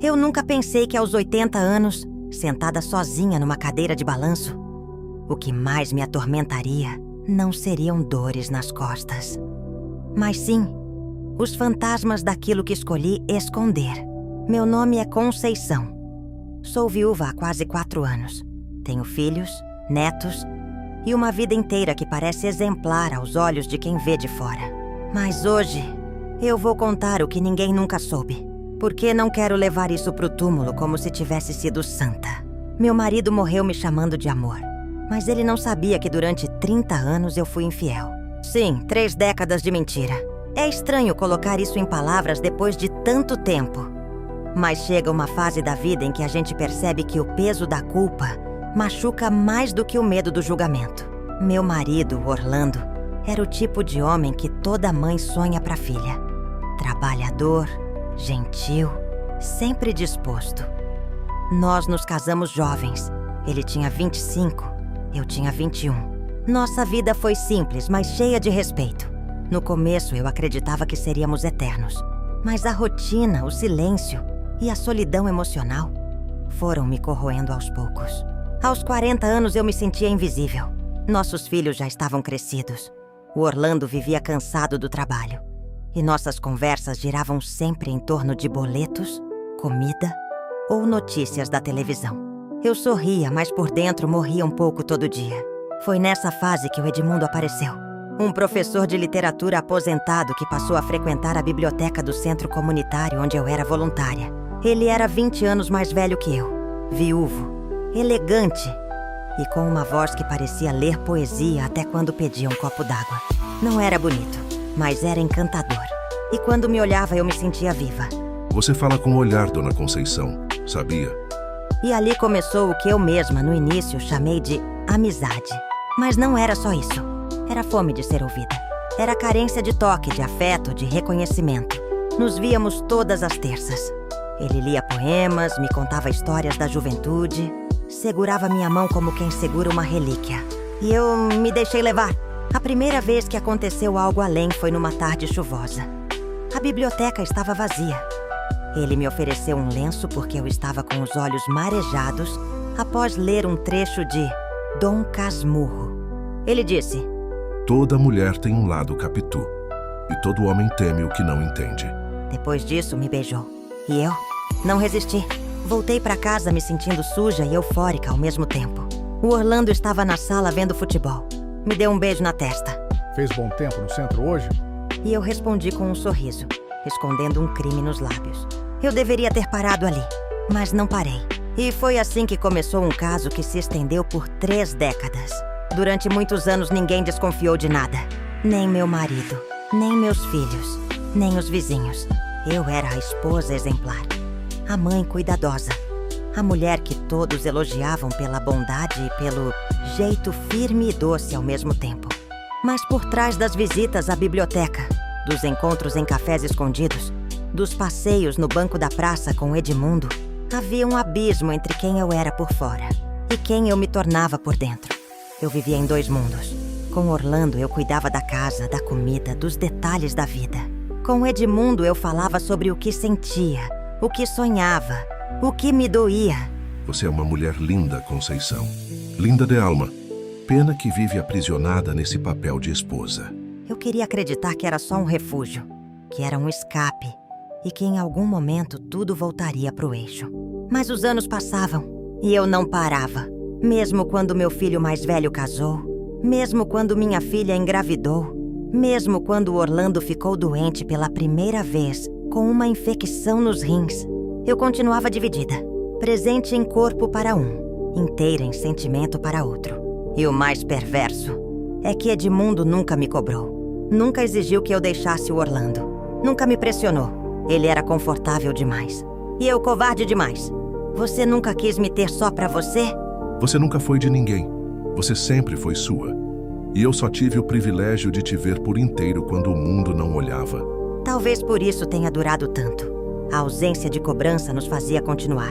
Eu nunca pensei que aos 80 anos, sentada sozinha numa cadeira de balanço, o que mais me atormentaria não seriam dores nas costas, mas sim os fantasmas daquilo que escolhi esconder. Meu nome é Conceição. Sou viúva há quase 4 anos. Tenho filhos, netos e uma vida inteira que parece exemplar aos olhos de quem vê de fora. Mas hoje, eu vou contar o que ninguém nunca soube, porque não quero levar isso pro túmulo como se tivesse sido santa. Meu marido morreu me chamando de amor, mas ele não sabia que durante 30 anos eu fui infiel. Sim, 3 décadas de mentira. É estranho colocar isso em palavras depois de tanto tempo. Mas chega uma fase da vida em que a gente percebe que o peso da culpa machuca mais do que o medo do julgamento. Meu marido, Orlando, era o tipo de homem que toda mãe sonha pra filha. Trabalhador, gentil, sempre disposto. Nós nos casamos jovens. Ele tinha 25, eu tinha 21. Nossa vida foi simples, mas cheia de respeito. No começo, eu acreditava que seríamos eternos. Mas a rotina, o silêncio e a solidão emocional foram me corroendo aos poucos. Aos 40 anos, eu me sentia invisível. Nossos filhos já estavam crescidos. O Orlando vivia cansado do trabalho. E nossas conversas giravam sempre em torno de boletos, comida ou notícias da televisão. Eu sorria, mas por dentro morria um pouco todo dia. Foi nessa fase que o Edmundo apareceu. Um professor de literatura aposentado que passou a frequentar a biblioteca do centro comunitário onde eu era voluntária. Ele era 20 anos mais velho que eu, viúvo, elegante e com uma voz que parecia ler poesia até quando pedia um copo d'água. Não era bonito, mas era encantador. E quando me olhava, eu me sentia viva. Você fala com o olhar, Dona Conceição, sabia? E ali começou o que eu mesma, no início, chamei de amizade. Mas não era só isso. Era fome de ser ouvida. Era carência de toque, de afeto, de reconhecimento. Nos víamos todas as terças. Ele lia poemas, me contava histórias da juventude, segurava minha mão como quem segura uma relíquia. E eu me deixei levar. A primeira vez que aconteceu algo além foi numa tarde chuvosa. A biblioteca estava vazia. Ele me ofereceu um lenço porque eu estava com os olhos marejados após ler um trecho de Dom Casmurro. Ele disse: Toda mulher tem um lado capitu, e todo homem teme o que não entende. Depois disso, me beijou. E eu não resisti. Voltei pra casa me sentindo suja e eufórica ao mesmo tempo. O Orlando estava na sala vendo futebol. Me deu um beijo na testa. Fez bom tempo no centro hoje? E eu respondi com um sorriso, escondendo um crime nos lábios. Eu deveria ter parado ali, mas não parei. E foi assim que começou um caso que se estendeu por 3 décadas. Durante muitos anos ninguém desconfiou de nada. Nem meu marido, nem meus filhos, nem os vizinhos. Eu era a esposa exemplar, a mãe cuidadosa, a mulher que todos elogiavam pela bondade e pelo jeito firme e doce ao mesmo tempo. Mas por trás das visitas à biblioteca, dos encontros em cafés escondidos, dos passeios no banco da praça com Edmundo, havia um abismo entre quem eu era por fora e quem eu me tornava por dentro. Eu vivia em 2 mundos. Com Orlando, eu cuidava da casa, da comida, dos detalhes da vida. Com Edmundo, eu falava sobre o que sentia, o que sonhava, o que me doía. Você é uma mulher linda, Conceição. Linda de alma. Pena que vive aprisionada nesse papel de esposa. Eu queria acreditar que era só um refúgio, que era um escape e que em algum momento tudo voltaria pro eixo. Mas os anos passavam e eu não parava. Mesmo quando meu filho mais velho casou, mesmo quando minha filha engravidou, mesmo quando Orlando ficou doente pela primeira vez com uma infecção nos rins, eu continuava dividida, presente em corpo para um, inteira em sentimento para outro. E o mais perverso é que Edmundo nunca me cobrou, nunca exigiu que eu deixasse o Orlando, nunca me pressionou. Ele era confortável demais. E eu covarde demais. Você nunca quis me ter só pra você? Você nunca foi de ninguém. Você sempre foi sua. E eu só tive o privilégio de te ver por inteiro quando o mundo não olhava. Talvez por isso tenha durado tanto. A ausência de cobrança nos fazia continuar.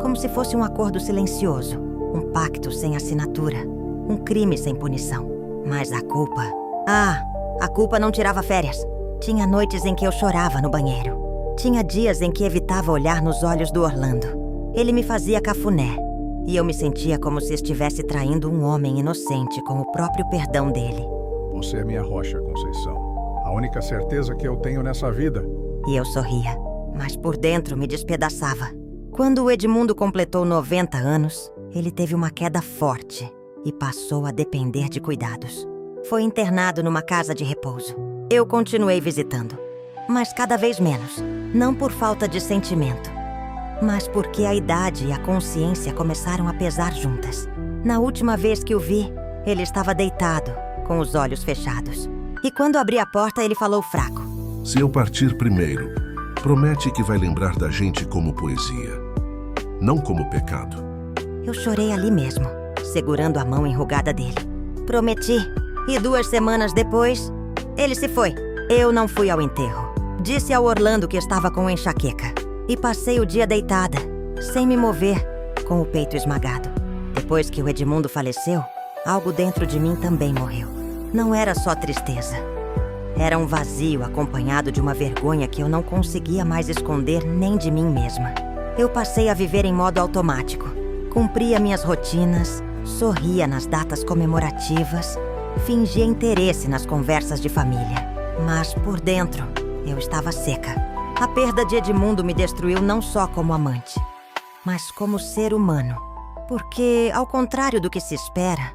Como se fosse um acordo silencioso. Um pacto sem assinatura. Um crime sem punição. Mas a culpa... a culpa não tirava férias. Tinha noites em que eu chorava no banheiro. Tinha dias em que evitava olhar nos olhos do Orlando. Ele me fazia cafuné, e eu me sentia como se estivesse traindo um homem inocente com o próprio perdão dele. Você é minha rocha, Conceição. A única certeza que eu tenho nessa vida. E eu sorria, mas por dentro me despedaçava. Quando o Edmundo completou 90 anos, ele teve uma queda forte e passou a depender de cuidados. Foi internado numa casa de repouso. Eu continuei visitando, mas cada vez menos. Não por falta de sentimento, mas porque a idade e a consciência começaram a pesar juntas. Na última vez que o vi, ele estava deitado, com os olhos fechados. E quando abri a porta, ele falou fraco. Se eu partir primeiro, promete que vai lembrar da gente como poesia, não como pecado. Eu chorei ali mesmo, segurando a mão enrugada dele. Prometi, e 2 semanas depois, ele se foi. Eu não fui ao enterro. Disse ao Orlando que estava com enxaqueca. E passei o dia deitada, sem me mover, com o peito esmagado. Depois que o Edmundo faleceu, algo dentro de mim também morreu. Não era só tristeza. Era um vazio acompanhado de uma vergonha que eu não conseguia mais esconder nem de mim mesma. Eu passei a viver em modo automático. Cumpria minhas rotinas, sorria nas datas comemorativas, fingia interesse nas conversas de família. Mas por dentro, eu estava seca. A perda de Edmundo me destruiu não só como amante, mas como ser humano. Porque, ao contrário do que se espera,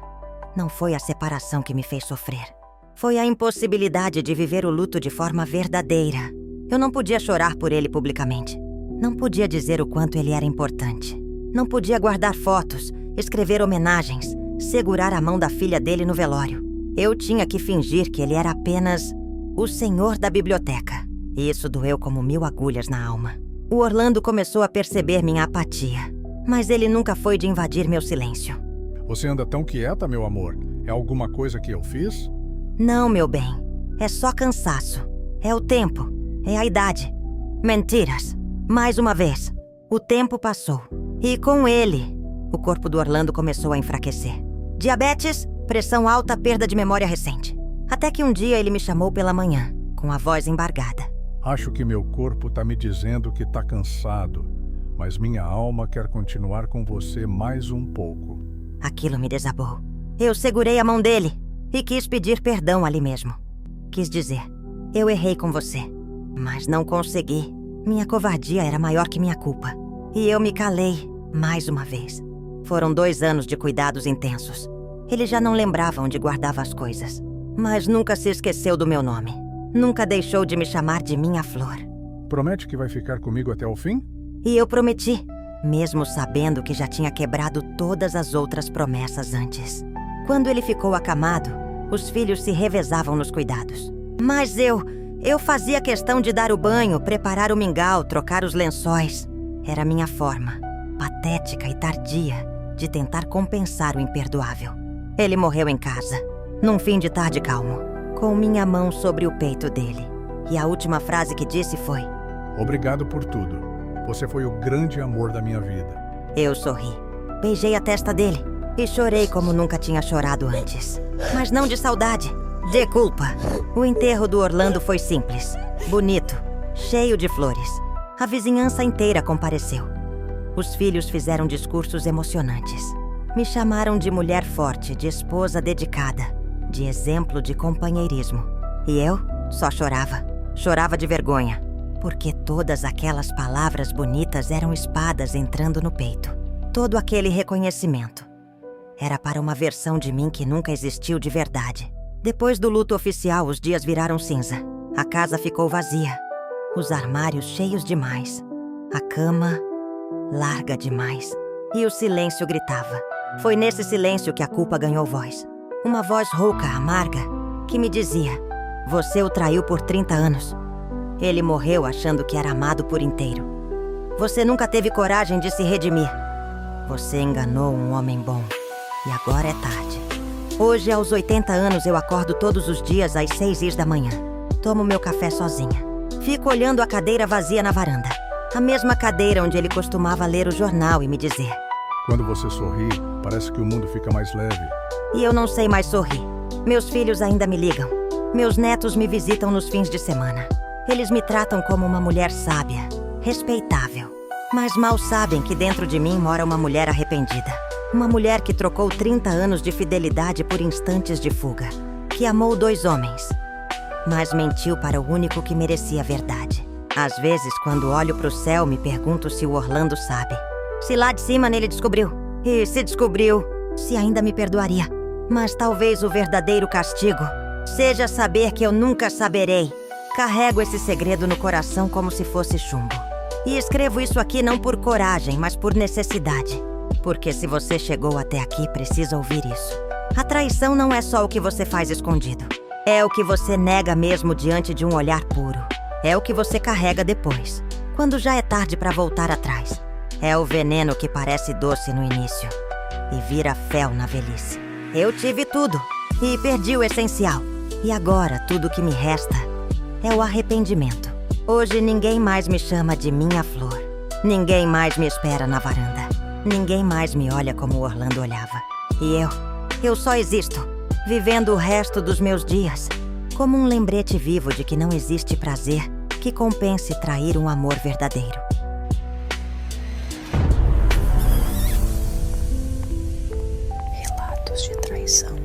não foi a separação que me fez sofrer. Foi a impossibilidade de viver o luto de forma verdadeira. Eu não podia chorar por ele publicamente. Não podia dizer o quanto ele era importante. Não podia guardar fotos, escrever homenagens, segurar a mão da filha dele no velório. Eu tinha que fingir que ele era apenas o senhor da biblioteca. E isso doeu como 1000 agulhas na alma. O Orlando começou a perceber minha apatia, mas ele nunca foi de invadir meu silêncio. Você anda tão quieta, meu amor. É alguma coisa que eu fiz? Não, meu bem. É só cansaço. É o tempo. É a idade. Mentiras. Mais uma vez. O tempo passou. E com ele, o corpo do Orlando começou a enfraquecer. Diabetes, pressão alta, perda de memória recente. Até que um dia ele me chamou pela manhã, com a voz embargada. Acho que meu corpo tá me dizendo que tá cansado, mas minha alma quer continuar com você mais um pouco. Aquilo me desabou. Eu segurei a mão dele e quis pedir perdão ali mesmo. Quis dizer, eu errei com você, mas não consegui. Minha covardia era maior que minha culpa. E eu me calei, mais uma vez. Foram 2 anos de cuidados intensos. Ele já não lembrava onde guardava as coisas, mas nunca se esqueceu do meu nome. Nunca deixou de me chamar de minha flor. Promete que vai ficar comigo até o fim? E eu prometi, mesmo sabendo que já tinha quebrado todas as outras promessas antes. Quando ele ficou acamado, os filhos se revezavam nos cuidados. Mas eu fazia questão de dar o banho, preparar o mingau, trocar os lençóis. Era minha forma, patética e tardia, de tentar compensar o imperdoável. Ele morreu em casa, num fim de tarde calmo, com minha mão sobre o peito dele. E a última frase que disse foi: Obrigado por tudo. Você foi o grande amor da minha vida. Eu sorri, beijei a testa dele e chorei como nunca tinha chorado antes. Mas não de saudade, de culpa. O enterro do Orlando foi simples, bonito, cheio de flores. A vizinhança inteira compareceu. Os filhos fizeram discursos emocionantes. Me chamaram de mulher forte, de esposa dedicada, de exemplo de companheirismo. E eu só chorava. Chorava de vergonha, porque todas aquelas palavras bonitas eram espadas entrando no peito. Todo aquele reconhecimento era para uma versão de mim que nunca existiu de verdade. Depois do luto oficial, os dias viraram cinza. A casa ficou vazia. Os armários cheios demais. A cama larga demais. E o silêncio gritava. Foi nesse silêncio que a culpa ganhou voz. Uma voz rouca, amarga, que me dizia: você o traiu por 30 anos. Ele morreu achando que era amado por inteiro. Você nunca teve coragem de se redimir. Você enganou um homem bom. E agora é tarde. Hoje, aos 80 anos, eu acordo todos os dias às 6h da manhã. Tomo meu café sozinha. Fico olhando a cadeira vazia na varanda. A mesma cadeira onde ele costumava ler o jornal e me dizer: quando você sorri, parece que o mundo fica mais leve. E eu não sei mais sorrir. Meus filhos ainda me ligam. Meus netos me visitam nos fins de semana. Eles me tratam como uma mulher sábia, respeitável. Mas mal sabem que dentro de mim mora uma mulher arrependida. Uma mulher que trocou 30 anos de fidelidade por instantes de fuga. Que amou 2 homens, mas mentiu para o único que merecia a verdade. Às vezes, quando olho para o céu, me pergunto se o Orlando sabe. Se lá de cima nele descobriu. E se descobriu, se ainda me perdoaria. Mas talvez o verdadeiro castigo seja saber que eu nunca saberei. Carrego esse segredo no coração como se fosse chumbo. E escrevo isso aqui não por coragem, mas por necessidade. Porque se você chegou até aqui, precisa ouvir isso. A traição não é só o que você faz escondido. É o que você nega mesmo diante de um olhar puro. É o que você carrega depois, quando já é tarde para voltar atrás. É o veneno que parece doce no início e vira fel na velhice. Eu tive tudo e perdi o essencial. E agora tudo que me resta é o arrependimento. Hoje ninguém mais me chama de minha flor. Ninguém mais me espera na varanda. Ninguém mais me olha como o Orlando olhava. E eu só existo, vivendo o resto dos meus dias como um lembrete vivo de que não existe prazer que compense trair um amor verdadeiro. Relatos de traição.